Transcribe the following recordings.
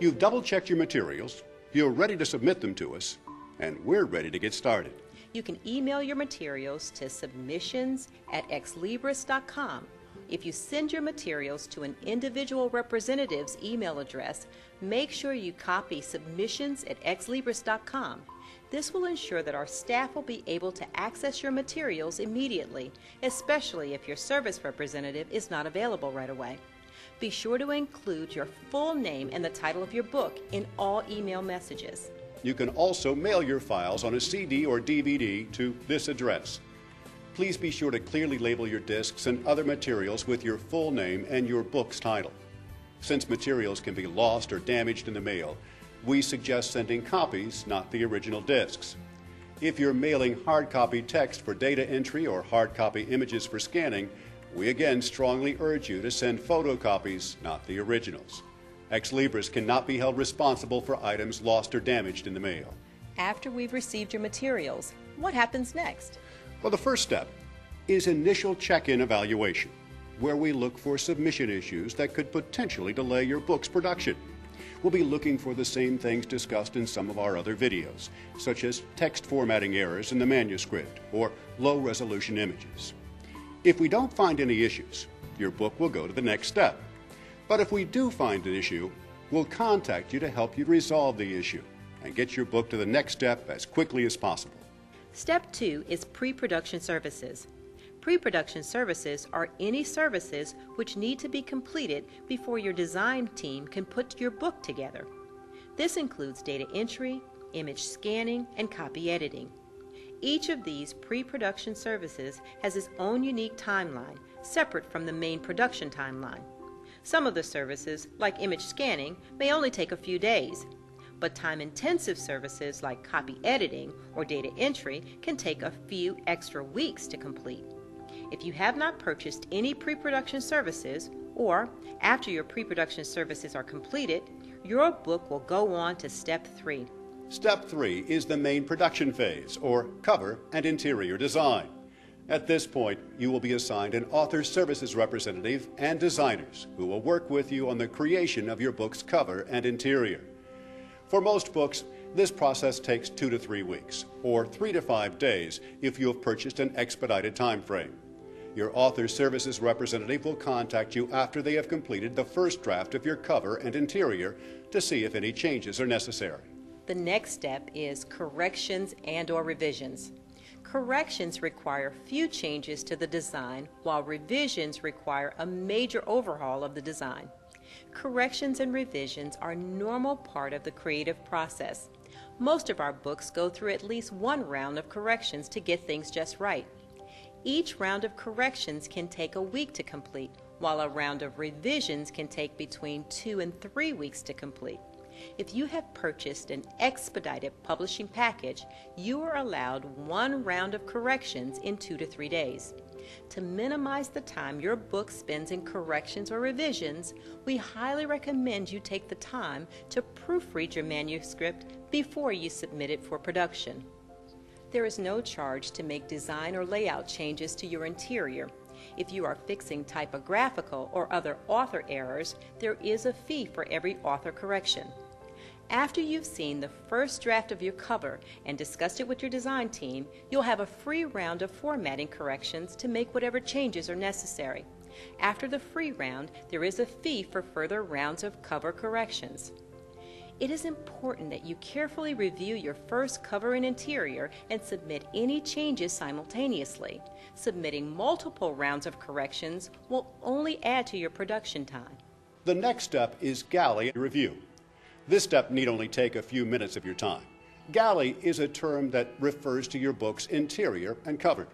You've double-checked your materials, you're ready to submit them to us, and we're ready to get started. You can email your materials to submissions@xlibris.com. If you send your materials to an individual representative's email address, make sure you copy submissions@xlibris.com. This will ensure that our staff will be able to access your materials immediately, especially if your service representative is not available right away. Be sure to include your full name and the title of your book in all email messages. You can also mail your files on a CD or DVD to this address. Please be sure to clearly label your discs and other materials with your full name and your book's title. Since materials can be lost or damaged in the mail, we suggest sending copies, not the original discs. If you're mailing hard copy text for data entry or hard copy images for scanning, we again strongly urge you to send photocopies, not the originals. Xlibris cannot be held responsible for items lost or damaged in the mail. After we've received your materials, what happens next? Well, the first step is initial check-in evaluation, where we look for submission issues that could potentially delay your book's production. We'll be looking for the same things discussed in some of our other videos, such as text formatting errors in the manuscript or low-resolution images. If we don't find any issues, your book will go to the next step. But if we do find an issue, we'll contact you to help you resolve the issue and get your book to the next step as quickly as possible. Step 2 is pre-production services. Pre-production services are any services which need to be completed before your design team can put your book together. This includes data entry, image scanning, and copy editing. Each of these pre-production services has its own unique timeline, separate from the main production timeline. Some of the services, like image scanning, may only take a few days, but time-intensive services like copy editing or data entry can take a few extra weeks to complete. If you have not purchased any pre-production services, or after your pre-production services are completed, your book will go on to Step 3. Step 3 is the main production phase, or cover and interior design. At this point, you will be assigned an author services representative and designers who will work with you on the creation of your book's cover and interior. For most books, this process takes 2 to 3 weeks, or 3 to 5 days if you have purchased an expedited time frame. Your author services representative will contact you after they have completed the first draft of your cover and interior to see if any changes are necessary. The next step is corrections and/or revisions. Corrections require few changes to the design, while revisions require a major overhaul of the design. Corrections and revisions are a normal part of the creative process. Most of our books go through at least one round of corrections to get things just right. Each round of corrections can take a week to complete, while a round of revisions can take between 2 and 3 weeks to complete. If you have purchased an expedited publishing package, you are allowed one round of corrections in 2 to 3 days. To minimize the time your book spends in corrections or revisions, we highly recommend you take the time to proofread your manuscript before you submit it for production. There is no charge to make design or layout changes to your interior. If you are fixing typographical or other author errors, there is a fee for every author correction. After you've seen the first draft of your cover and discussed it with your design team, you'll have a free round of formatting corrections to make whatever changes are necessary. After the free round, there is a fee for further rounds of cover corrections. It is important that you carefully review your first cover and interior and submit any changes simultaneously. Submitting multiple rounds of corrections will only add to your production time. The next step is Galley review. This step need only take a few minutes of your time. Galley is a term that refers to your book's interior and cover.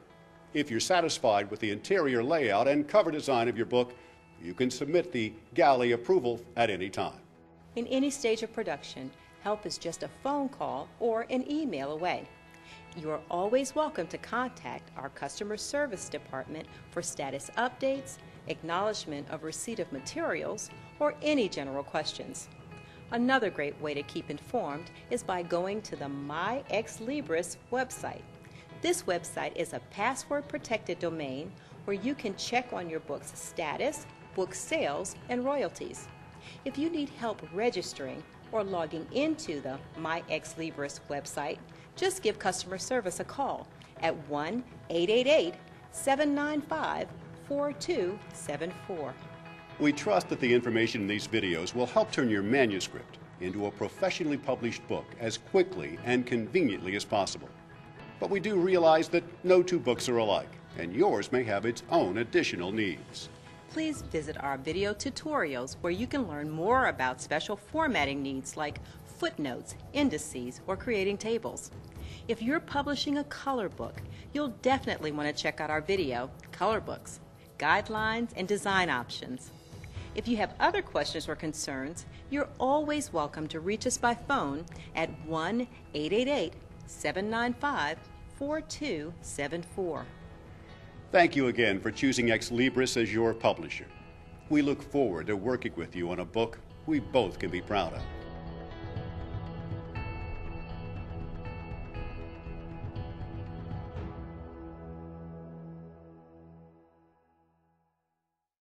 If you're satisfied with the interior layout and cover design of your book, you can submit the Galley approval at any time. In any stage of production, help is just a phone call or an email away. You are always welcome to contact our customer service department for status updates, acknowledgement of receipt of materials, or any general questions. Another great way to keep informed is by going to the My Xlibris website. This website is a password-protected domain where you can check on your book's status, book sales, and royalties. If you need help registering, or logging into the My Xlibris website, just give customer service a call at 1-888-795-4274. We trust that the information in these videos will help turn your manuscript into a professionally published book as quickly and conveniently as possible. But we do realize that no two books are alike, and yours may have its own additional needs. Please visit our video tutorials where you can learn more about special formatting needs like footnotes, indices, or creating tables. If you're publishing a color book, you'll definitely want to check out our video, Color Books, Guidelines and Design Options. If you have other questions or concerns, you're always welcome to reach us by phone at 1-888-795-4274. Thank you again for choosing Xlibris as your publisher. We look forward to working with you on a book we both can be proud of.